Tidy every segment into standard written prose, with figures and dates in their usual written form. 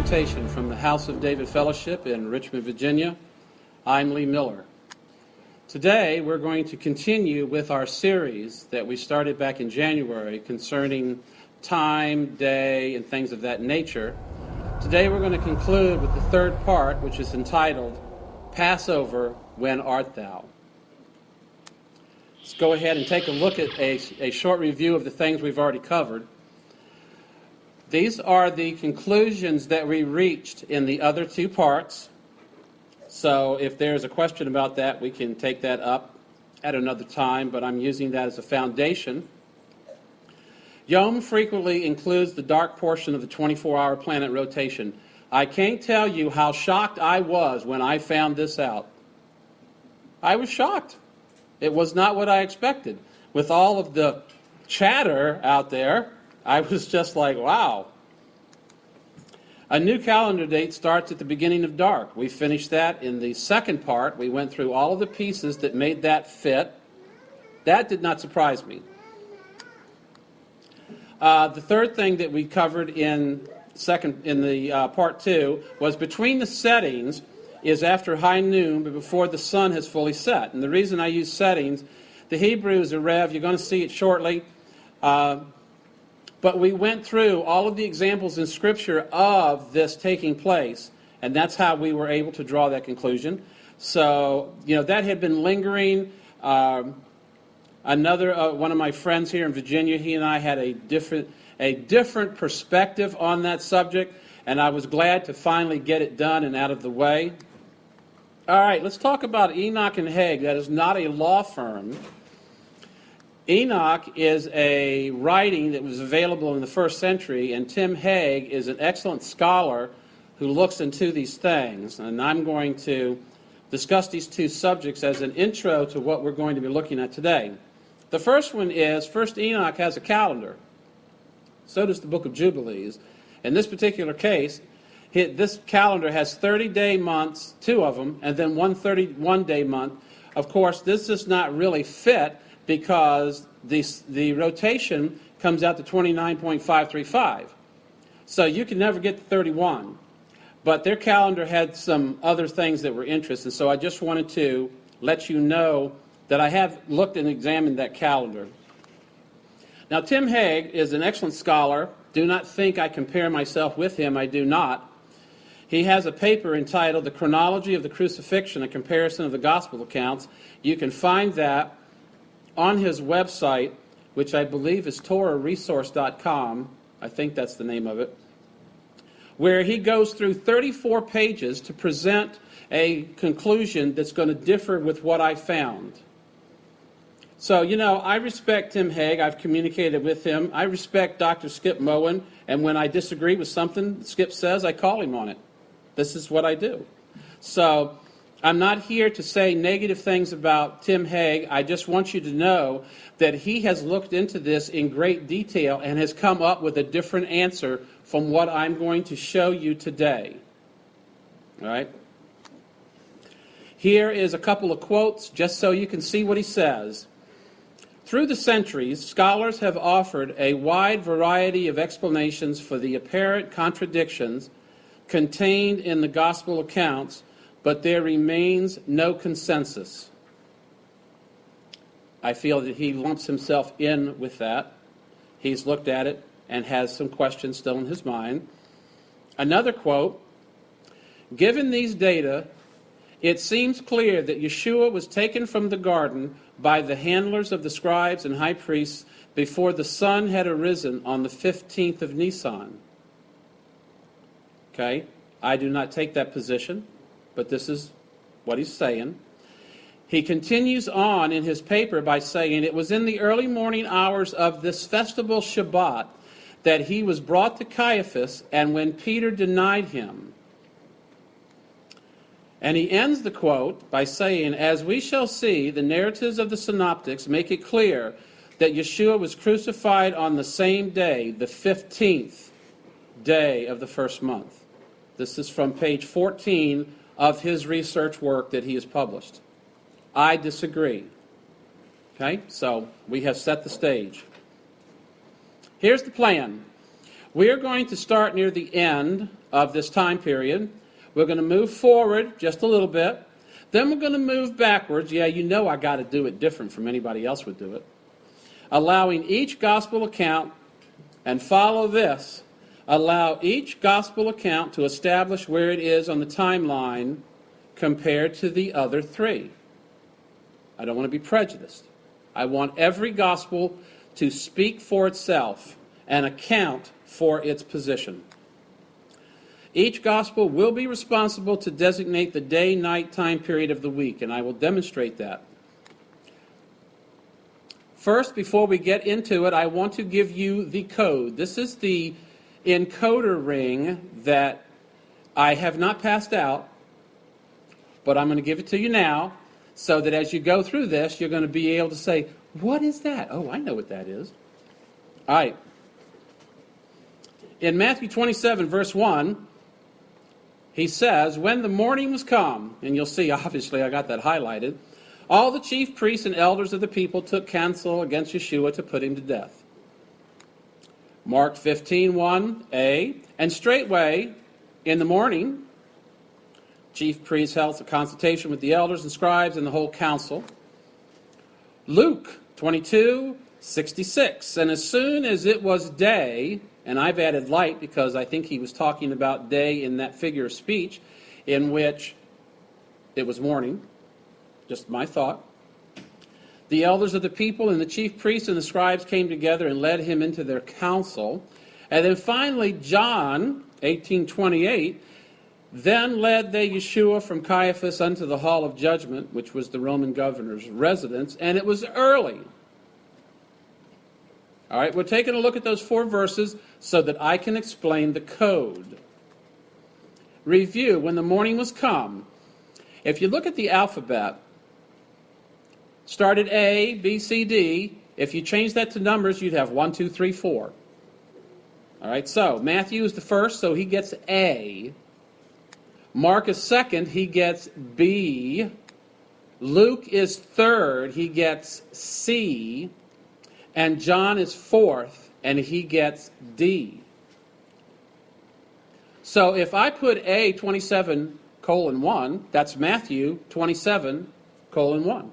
exhortation from the House of David Fellowship in Richmond, Virginia. I'm Lee Miller. Today we're going to continue with our series that we started back in January concerning time, day, and things of that nature. Today we're going to conclude with the third part, which is entitled, Passover, When Art Thou? Let's go ahead and take a look at a short review of the things we've already covered. These are the conclusions that we reached in the other two parts. So if there's a question about that, we can take that up at another time, but I'm using that as a foundation. Yom frequently includes the dark portion of the 24-hour planet rotation. I can't tell you how shocked I was when I found this out. I was shocked. It was not what I expected. With all of the chatter out there, I was just like, wow. A new calendar date starts at the beginning of dark. We finished that in the second part. We went through all of the pieces that made that fit. That did not surprise me. The third thing that we covered in the part two was between the settings is after high noon, but before the sun has fully set. And the reason I use settings, the Hebrew is a rev. You're going to see it shortly. But we went through all of the examples in Scripture of this taking place, and that's how we were able to draw that conclusion. So, that had been lingering. Another one of my friends here in Virginia, he and I had a different perspective on that subject, and I was glad to finally get it done and out of the way. All right, let's talk about Enoch and Hague. That is not a law firm. Enoch is a writing that was available in the first century, and Tim Hague is an excellent scholar who looks into these things. And I'm going to discuss these two subjects as an intro to what we're going to be looking at today. The first one is, First Enoch has a calendar. So does the Book of Jubilees. In this particular case, this calendar has 30-day months, two of them, and then one 31-day month. Of course, this does not really fit because the rotation comes out to 29.535. So you can never get to 31. But their calendar had some other things that were interesting, so I just wanted to let you know that I have looked and examined that calendar. Now, Tim Hague is an excellent scholar. Do not think I compare myself with him. I do not. He has a paper entitled The Chronology of the Crucifixion, a comparison of the Gospel accounts. You can find that on his website, which I believe is TorahResource.com. I think that's the name of it, where he goes through 34 pages to present a conclusion that's going to differ with what I found. So, I respect Tim Hague. I've communicated with him. I respect Dr. Skip Moen, and when I disagree with something Skip says, I call him on it. This is what I do. So, I'm not here to say negative things about Tim Hague. I just want you to know that he has looked into this in great detail and has come up with a different answer from what I'm going to show you today. All right? Here is a couple of quotes just so you can see what he says. Through the centuries, scholars have offered a wide variety of explanations for the apparent contradictions contained in the gospel accounts, but there remains no consensus. I feel that he lumps himself in with that. He's looked at it and has some questions still in his mind. Another quote, given these data, it seems clear that Yeshua was taken from the garden by the handlers of the scribes and high priests before the sun had arisen on the 15th of Nisan. Okay, I do not take that position, but this is what he's saying. He continues on in his paper by saying, it was in the early morning hours of this festival Shabbat that he was brought to Caiaphas, and when Peter denied him. And he ends the quote by saying, as we shall see, the narratives of the synoptics make it clear that Yeshua was crucified on the same day, the 15th day of the first month. This is from page 14 of his research work that he has published. I disagree. Okay, so we have set the stage. Here's the plan. We are going to start near the end of this time period. We're going to move forward just a little bit. Then we're going to move backwards. Yeah, you know I got to do it different from anybody else would do it. Allowing each gospel account, and follow this, allow each gospel account to establish where it is on the timeline compared to the other three. I don't want to be prejudiced. I want every gospel to speak for itself and account for its position. Each gospel will be responsible to designate the day-night time period of the week, and I will demonstrate that. First, before we get into it, I want to give you the code. This is the encoder ring that I have not passed out, but I'm going to give it to you now, so that as you go through this, you're going to be able to say, what is that? Oh, I know what that is. All right. In Matthew 27, verse 1, he says, when the morning was come, and you'll see, obviously, I got that highlighted, all the chief priests and elders of the people took counsel against Yeshua to put him to death. Mark 15:1a, and straightway in the morning, chief priests held a consultation with the elders and scribes and the whole council. Luke 22:66, and as soon as it was day, and I've added light because I think he was talking about day in that figure of speech in which it was morning. Just my thought. The elders of the people and the chief priests and the scribes came together and led him into their council. And then finally, John 18:28, then led they Yeshua from Caiaphas unto the hall of judgment, which was the Roman governor's residence, and it was early. All right, we're taking a look at those 4 verses so that I can explain the code. Review, when the morning was come. If you look at the alphabet, start at A, B, C, D. If you change that to numbers, you'd have 1, 2, 3, 4. All right, so Matthew is the first, so he gets A. Mark is second, he gets B. Luke is third, he gets C. And John is fourth, and he gets D. So if I put A 27:1, that's Matthew 27:1.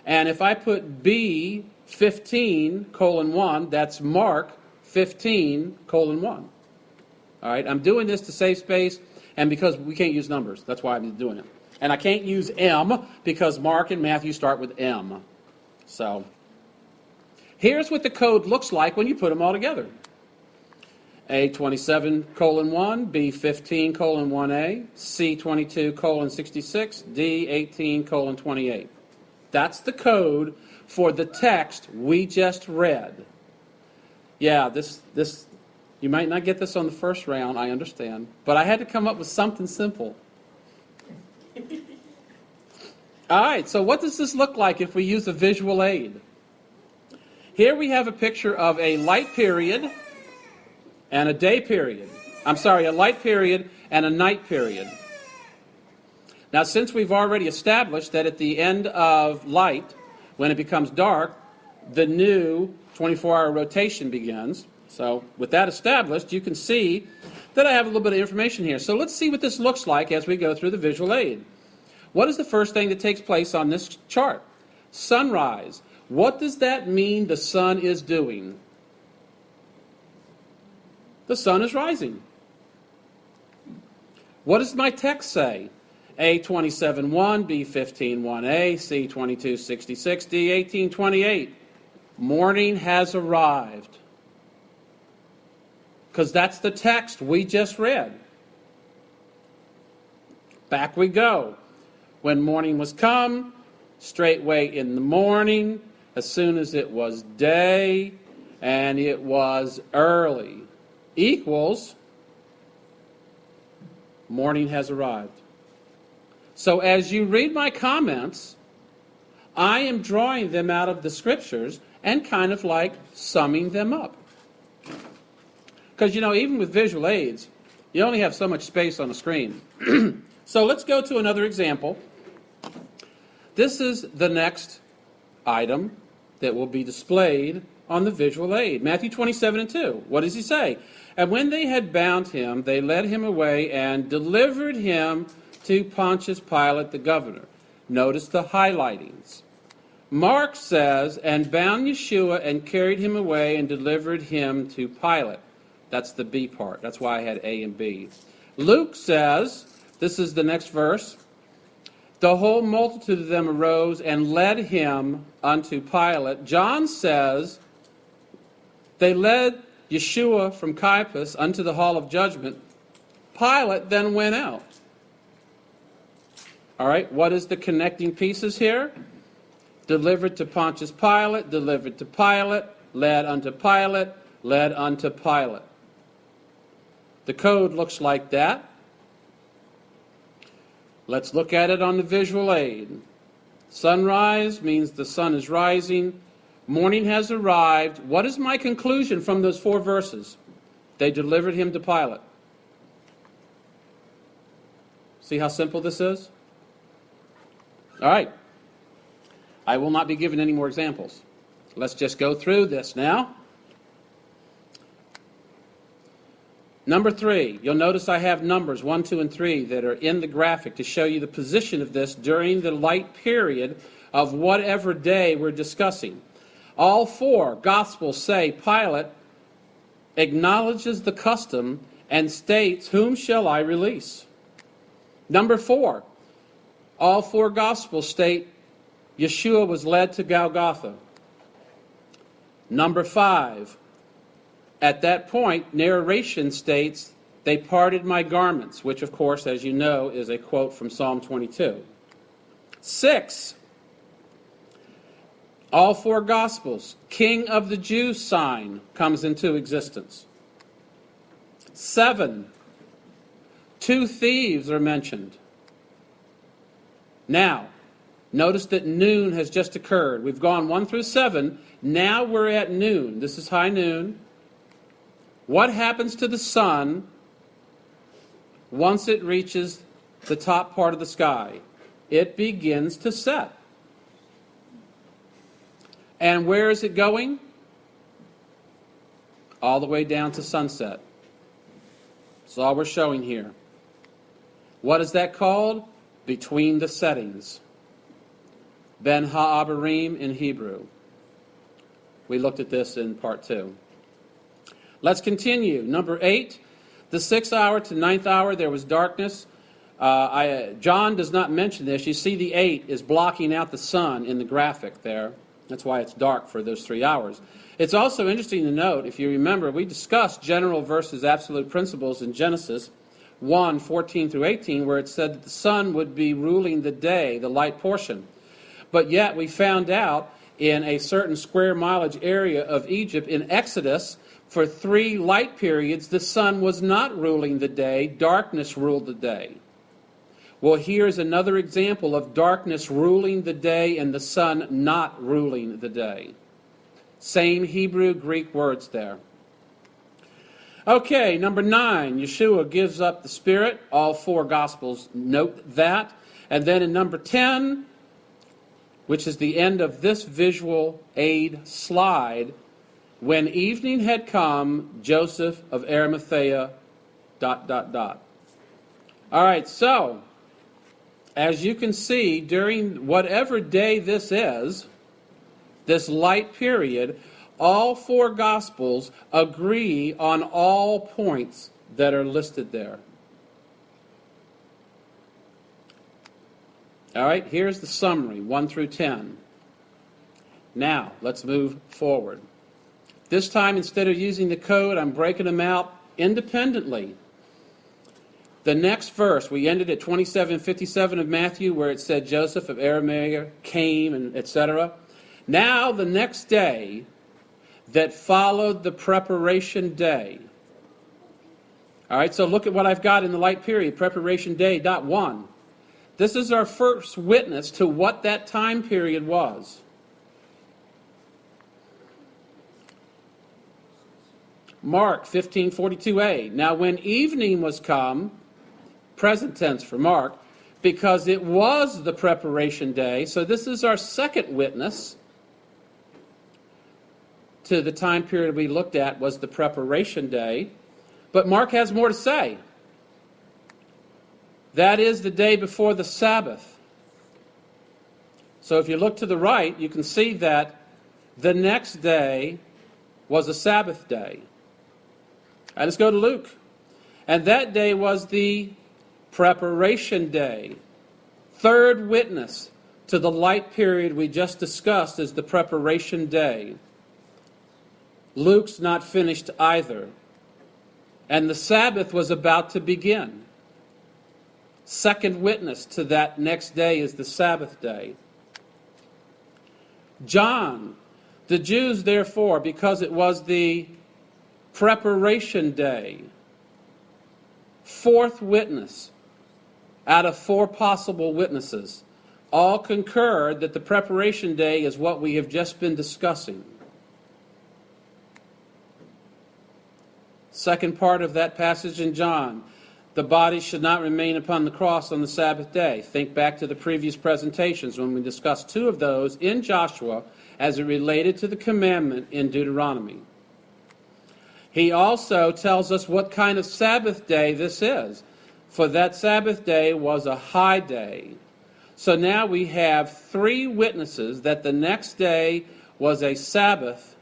And if I put B 15:1, that's Mark 15:1. All right, I'm doing this to save space, and because we can't use numbers. That's why I'm doing it. And I can't use M because Mark and Matthew start with M. So here's what the code looks like when you put them all together. A 27:1, B 15:1a, C 22:66, D 18:28. That's the code for the text we just read. Yeah, this you might not get this on the first round, I understand, but I had to come up with something simple. All right, so what does this look like if we use a visual aid? Here we have a picture of a light period and a day period. I'm sorry, a light period and a night period. Now, since we've already established that at the end of light, when it becomes dark, the new 24-hour rotation begins. So with that established, you can see that I have a little bit of information here. So let's see what this looks like as we go through the visual aid. What is the first thing that takes place on this chart? Sunrise. What does that mean the sun is doing? The sun is rising. What does my text say? A 27:1, B 15:1a, C 22:66, D 18:28. Morning has arrived. Because that's the text we just read. Back we go. When morning was come, straightway in the morning, as soon as it was day, and it was early, equals morning has arrived. So as you read my comments, I am drawing them out of the scriptures and kind of like summing them up. Because, you know, even with visual aids, you only have so much space on the screen. So let's go to another example. This is the next item that will be displayed on the visual aid. Matthew 27:2. What does he say? And when they had bound him, they led him away and delivered him to Pontius Pilate the governor. Notice the highlightings. Mark says, and bound Yeshua and carried him away and delivered him to Pilate. That's the B part. That's why I had A and B. Luke says, this is the next verse, the whole multitude of them arose and led him unto Pilate. John says, they led Yeshua from Caiaphas unto the hall of judgment. Pilate then went out. All right, what is the connecting pieces here? Delivered to Pontius Pilate, delivered to Pilate, led unto Pilate, led unto Pilate. The code looks like that. Let's look at it on the visual aid. Sunrise means the sun is rising. Morning has arrived. What is my conclusion from those 4 verses? They delivered him to Pilate. See how simple this is? All right. I will not be giving any more examples. Let's just go through this now. Number 3, you'll notice I have numbers 1, 2, and 3 that are in the graphic to show you the position of this during the light period of whatever day we're discussing. All 4 Gospels say Pilate acknowledges the custom and states, whom shall I release? Number 4, all 4 Gospels state Yeshua was led to Golgotha. Number 5, at that point, narration states, they parted my garments, which of course, as you know, is a quote from Psalm 22. 6, all 4 Gospels, King of the Jews sign comes into existence. 7, 2 thieves are mentioned. Now, notice that noon has just occurred. We've gone 1 through 7. Now we're at noon. This is high noon. What happens to the sun once it reaches the top part of the sky? It begins to set. And where is it going? All the way down to sunset. That's all we're showing here. What is that called? Between the settings. Ben Ha'abarim in Hebrew. We looked at this in part 2. Let's continue. Number 8, the 6th hour to 9th hour, there was darkness. John does not mention this. You see the 8 is blocking out the sun in the graphic there. That's why it's dark for those 3 hours. It's also interesting to note, if you remember, we discussed general versus absolute principles in Genesis 1, 14 through 18, where it said that the sun would be ruling the day, the light portion. But yet we found out in a certain square mileage area of Egypt in Exodus, for 3 light periods, the sun was not ruling the day, darkness ruled the day. Well, here's another example of darkness ruling the day and the sun not ruling the day. Same Hebrew, Greek words there. Okay, number 9, Yeshua gives up the Spirit. All 4 Gospels note that. And then in number 10, which is the end of this visual aid slide, when evening had come, Joseph of Arimathea, ... All right, so, as you can see, during whatever day this is, this light period, all 4 Gospels agree on all points that are listed there. All right, here's the summary, 1 through 10. Now, let's move forward. This time, instead of using the code, I'm breaking them out independently. The next verse, we ended at 27:57 of Matthew, where it said Joseph of Arimathea came, and etc. Now, the next day that followed the preparation day. All right, so look at what I've got in the light period, preparation day, dot 1. This is our first witness to what that time period was. Mark 15:42a. Now when evening was come, present tense for Mark, because it was the preparation day. So this is our second witness to the time period we looked at was the preparation day. But Mark has more to say. That is the day before the Sabbath. So if you look to the right, you can see that the next day was a Sabbath day. All right, let's go to Luke. And that day was the preparation day. Third witness to the light period we just discussed is the preparation day. Luke's not finished either. And the Sabbath was about to begin. Second witness to that next day is the Sabbath day. John, the Jews therefore, because it was the preparation day, fourth witness out of four possible witnesses, all concurred that the preparation day is what we have just been discussing. Second part of that passage in John, the body should not remain upon the cross on the Sabbath day. Think back to the previous presentations when we discussed two of those in Joshua as it related to the commandment in Deuteronomy. He also tells us what kind of Sabbath day this is. For that Sabbath day was a high day. So now we have three witnesses that the next day was a Sabbath,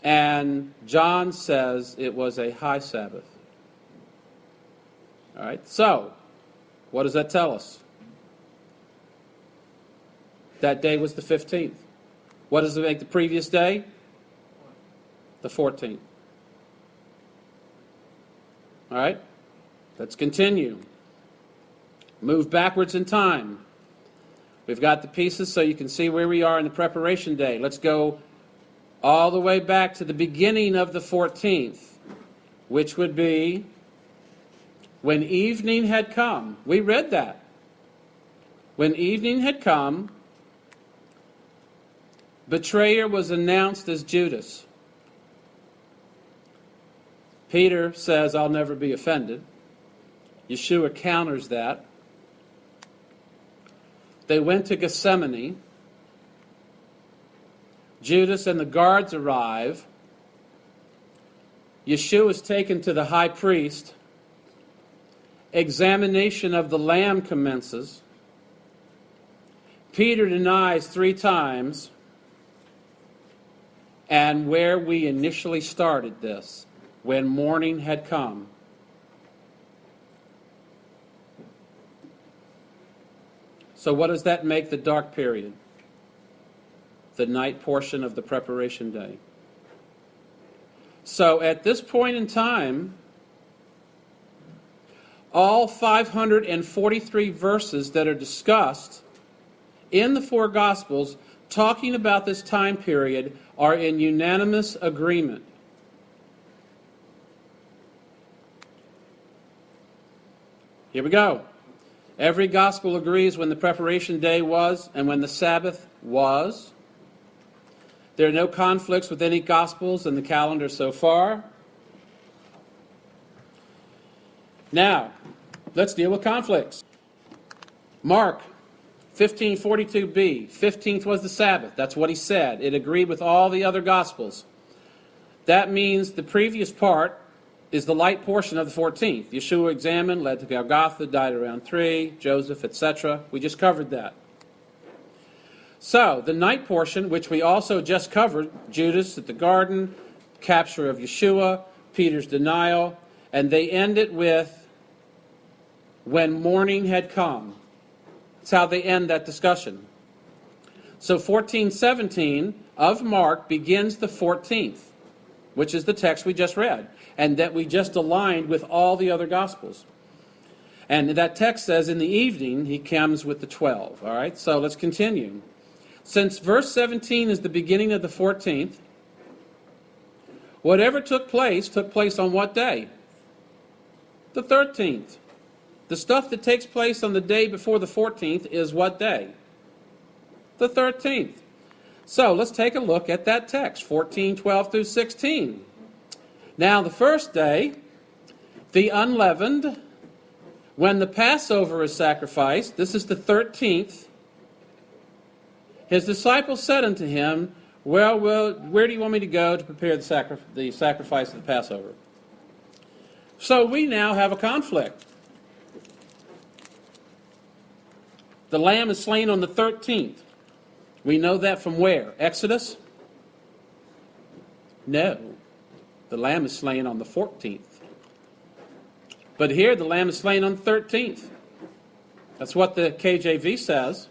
and John says it was a high Sabbath. All right, so what does that tell us? That day was the 15th. What does it make the previous day? The 14th. All right, let's continue. Move backwards in time. We've got the pieces so you can see where we are in the preparation day. Let's go all the way back to the beginning of the 14th, which would be when evening had come. We read that. When evening had come, betrayer was announced as Judas. Peter says, "I'll never be offended." Yeshua counters that. They went to Gethsemane. Judas and the guards arrive. Yeshua is taken to the high priest. Examination of the lamb commences. Peter denies 3 times. And where we initially started this, when morning had come. So what does that make the dark period? The night portion of the preparation day. So at this point in time, all 543 verses that are discussed in the 4 Gospels talking about this time period are in unanimous agreement. Here we go. Every gospel agrees when the preparation day was and when the Sabbath was. There are no conflicts with any gospels in the calendar so far. Now, let's deal with conflicts. Mark 15:42b, 15th was the Sabbath. That's what he said. It agreed with all the other gospels. That means the previous part is the light portion of the 14th. Yeshua examined, led to Golgotha, died around 3, Joseph, etc. We just covered that. So, the night portion, which we also just covered, Judas at the garden, capture of Yeshua, Peter's denial, and they end it with when morning had come. That's how they end that discussion. So 14:17 of Mark begins the 14th, which is the text we just read, and that we just aligned with all the other Gospels. And that text says in the evening he comes with the 12. All right, so let's continue. Since verse 17 is the beginning of the 14th, whatever took place on what day? The 13th. The stuff that takes place on the day before the 14th is what day? The 13th. So let's take a look at that text, 14:12 through 16. Now the first day, the unleavened, when the Passover is sacrificed, this is the 13th, his disciples said unto him, Well, where do you want me to go to prepare the sacrifice of the Passover? So we now have a conflict. The lamb is slain on the 13th. We know that from where? Exodus? No. The lamb is slain on the 14th. But here the lamb is slain on the 13th. That's what the KJV says.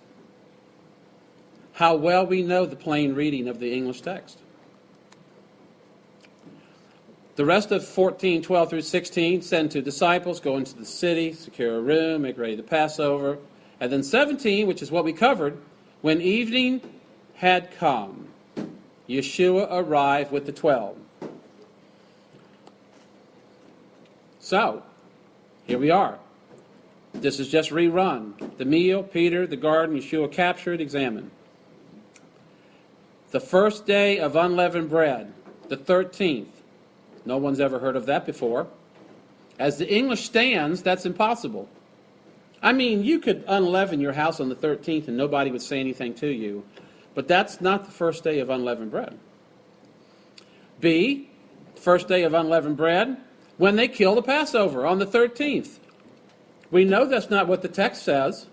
How well we know the plain reading of the English text. The rest of 14, 12 through 16, send two disciples, go into the city, secure a room, make ready the Passover. And then 17, which is what we covered, when evening had come, Yeshua arrived with the 12. So, here we are. This is just rerun. The meal, Peter, the garden, Yeshua captured, examined. The first day of unleavened bread, the 13th. No one's ever heard of that before. As the English stands, that's impossible. I mean, you could unleaven your house on the 13th and nobody would say anything to you, but that's not the first day of unleavened bread. B, first day of unleavened bread, when they kill the Passover on the 13th. We know that's not what the text says.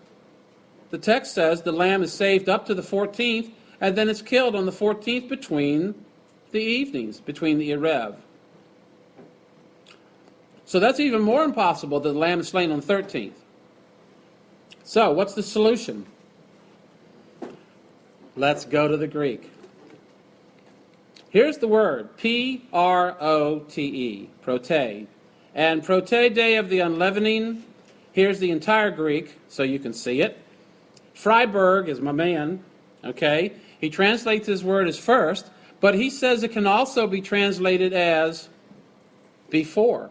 The text says the lamb is saved up to the 14th, and then it's killed on the 14th between the evenings, between the Erev. So that's even more impossible that the lamb is slain on the 13th. So, what's the solution? Let's go to the Greek. Here's the word, P-R-O-T-E, prote. And prote, day of the unleavening, here's the entire Greek, so you can see it. Freiberg is my man, okay? He translates his word as first, but he says it can also be translated as before.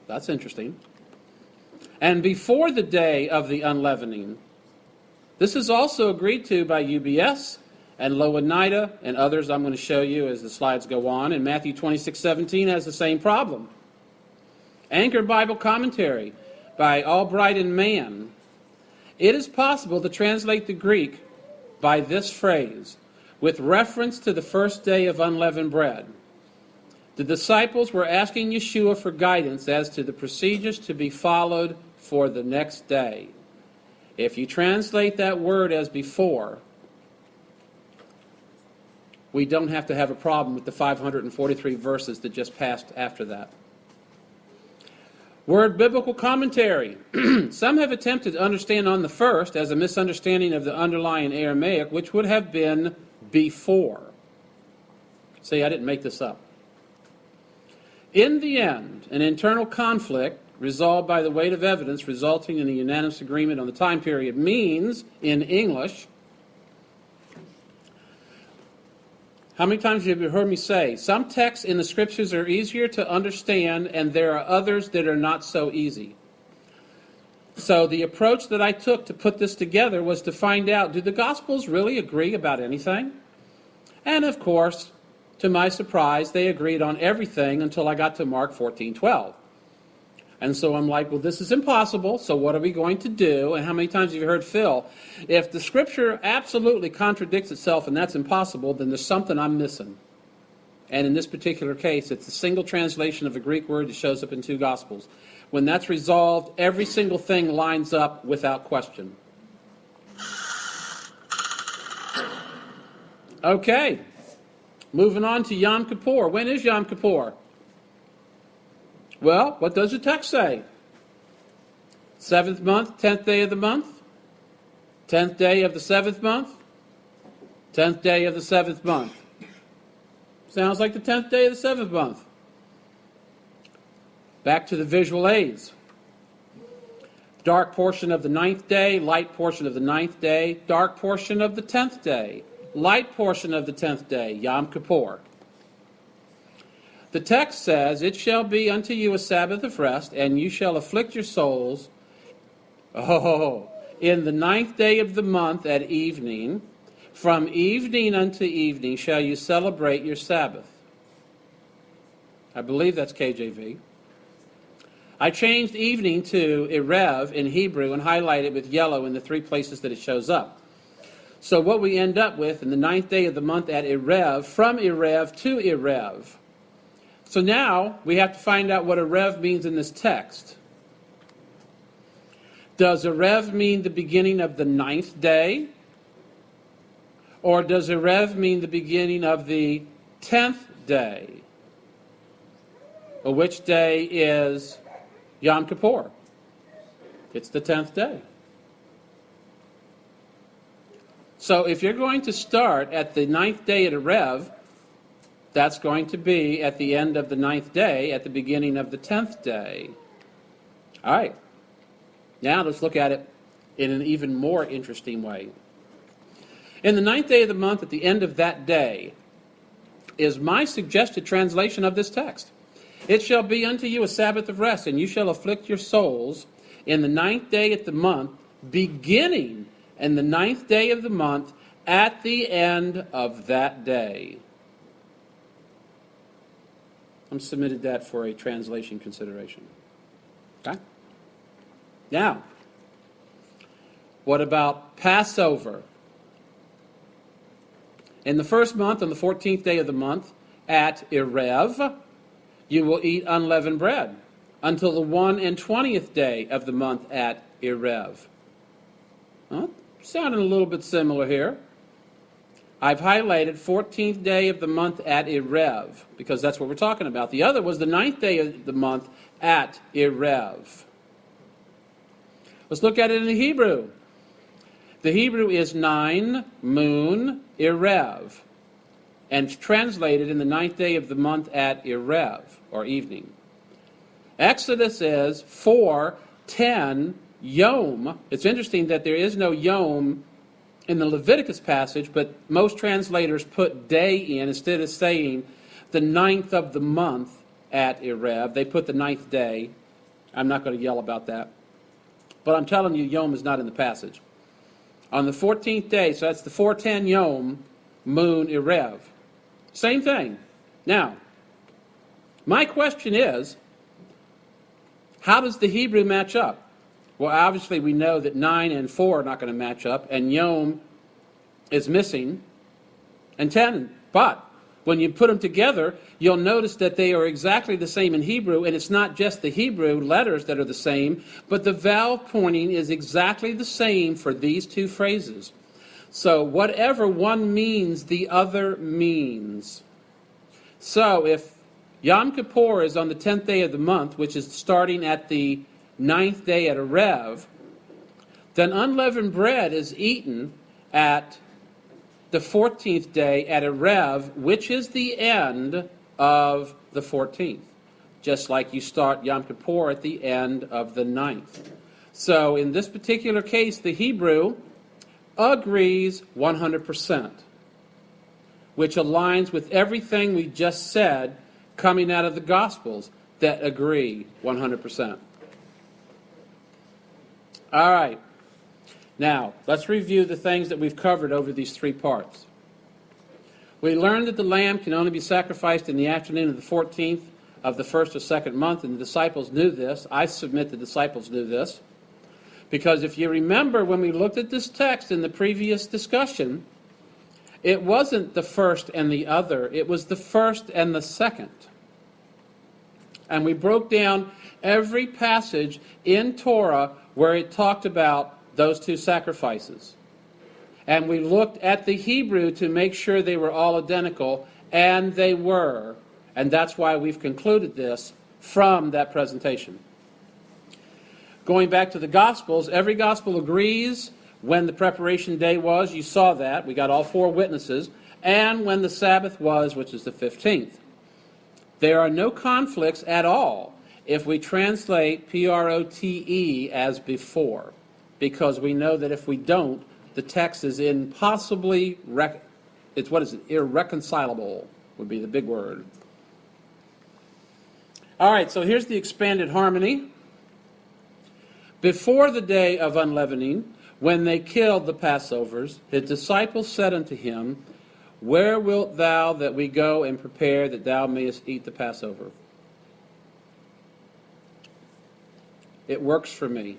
That's interesting. And before the day of the unleavening. This is also agreed to by UBS and Lowenida and others I'm going to show you as the slides go on. And Matthew 26:17 has the same problem. Anchor Bible Commentary by Albright and Mann. It is possible to translate the Greek by this phrase, with reference to the first day of unleavened bread. The disciples were asking Yeshua for guidance as to the procedures to be followed for the next day. If you translate that word as before, we don't have to have a problem with the 543 verses that just passed after that. Word biblical commentary. Some have attempted to understand on the first as a misunderstanding of the underlying Aramaic, which would have been before. See, I didn't make this up. In the end, an internal conflict resolved by the weight of evidence resulting in a unanimous agreement on the time period means, in English, how many times have you heard me say, some texts in the scriptures are easier to understand and there are others that are not so easy. So the approach that I took to put this together was to find out, do the Gospels really agree about anything? And of course, to my surprise, they agreed on everything until I got to Mark 14:12. And so I'm like, well, this is impossible, so what are we going to do? And how many times have you heard Phil? If the scripture absolutely contradicts itself and that's impossible, then there's something I'm missing. And in this particular case, it's a single translation of a Greek word that shows up in two Gospels. When that's resolved, every single thing lines up without question. Okay. Moving on to Yom Kippur. When is Yom Kippur? Well, what does the text say? 7th month, 10th day of the month. 10th day of the 7th month. 10th day of the 7th month. Sounds like the 10th day of the 7th month. Back to the visual aids. Dark portion of the 9th day, light portion of the 9th day, dark portion of the 10th day. Light portion of the 10th day, Yom Kippur. The text says, it shall be unto you a Sabbath of rest, and you shall afflict your souls, in the 9th day of the month at evening. From evening unto evening shall you celebrate your Sabbath. I believe that's KJV. I changed evening to Erev in Hebrew and highlighted with yellow in the three places that it shows up. So what we end up with in the 9th day of the month at Erev, from Erev to Erev. So now we have to find out what Erev means in this text. Does Erev mean the beginning of the 9th day? Or does Erev mean the beginning of the 10th day? Or which day is Yom Kippur? It's the 10th day. So if you're going to start at the 9th day at Erev, that's going to be at the end of the 9th day, at the beginning of the 10th day. All right. Now let's look at it in an even more interesting way. In the 9th day of the month, at the end of that day, is my suggested translation of this text. It shall be unto you a Sabbath of rest, and you shall afflict your souls in the 9th day of the month, beginning in the 9th day of the month, at the end of that day. I'm submitted that for a translation consideration. Okay? Now, what about Passover? In the first month, on the 14th day of the month, at Erev, you will eat unleavened bread until the 21st day of the month at Erev. Sounding a little bit similar here. I've highlighted 14th day of the month at Erev, because that's what we're talking about. The other was the 9th day of the month at Erev. Let's look at it in the Hebrew. The Hebrew is 9 moon Erev, and it's translated in the 9th day of the month at Erev, or evening. Exodus is 4:10 Yom. It's interesting that there is no Yom in the Leviticus passage, but most translators put day in instead of saying the 9th of the month at Erev. They put the 9th day. I'm not going to yell about that. But I'm telling you, Yom is not in the passage. On the 14th day, so that's the 4:10 Yom, moon Erev. Same thing. Now, my question is, how does the Hebrew match up? Well, obviously we know that 9 and 4 are not going to match up, and Yom is missing, and 10. But when you put them together, you'll notice that they are exactly the same in Hebrew, and it's not just the Hebrew letters that are the same, but the vowel pointing is exactly the same for these two phrases. So whatever one means, the other means. So if Yom Kippur is on the 10th day of the month, which is starting at the 9th day at Erev, then unleavened bread is eaten at the 14th day at Erev, which is the end of the 14th. Just like you start Yom Kippur at the end of the 9th. So in this particular case, the Hebrew agrees 100%, which aligns with everything we just said coming out of the Gospels that agree 100%. All right. Now, let's review the things that we've covered over these three parts. We learned that the lamb can only be sacrificed in the afternoon of the 14th of the first or second month, and the disciples knew this. I submit the disciples knew this. Because if you remember when we looked at this text in the previous discussion, it wasn't the first and the other. It was the first and the second. And we broke down every passage in Torah where it talked about those two sacrifices. And we looked at the Hebrew to make sure they were all identical, and they were. And that's why we've concluded this from that presentation. Going back to the Gospels, every Gospel agrees when the preparation day was. You saw that. We got all four witnesses. And when the Sabbath was, which is the 15th. There are no conflicts at all if we translate prote as before, because we know that if we don't, the text is impossibly, irreconcilable would be the big word. All right, so here's the expanded harmony. Before the day of unleavening, when they killed the Passovers, his disciples said unto him, Where wilt thou that we go and prepare that thou mayest eat the Passover? It works for me.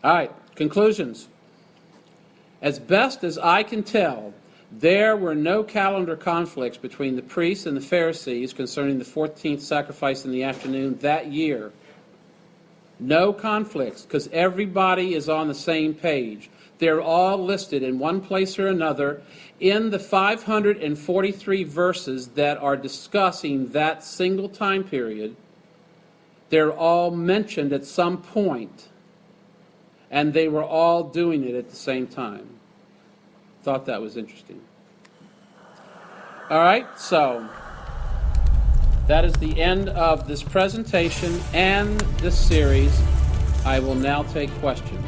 All right, conclusions. As best as I can tell, there were no calendar conflicts between the priests and the Pharisees concerning the 14th sacrifice in the afternoon that year. No conflicts, because everybody is on the same page. They're all listed in one place or another in the 543 verses that are discussing that single time period. They're all mentioned at some point, and they were all doing it at the same time. Thought that was interesting. All right, so that is the end of this presentation and this series. I will now take questions.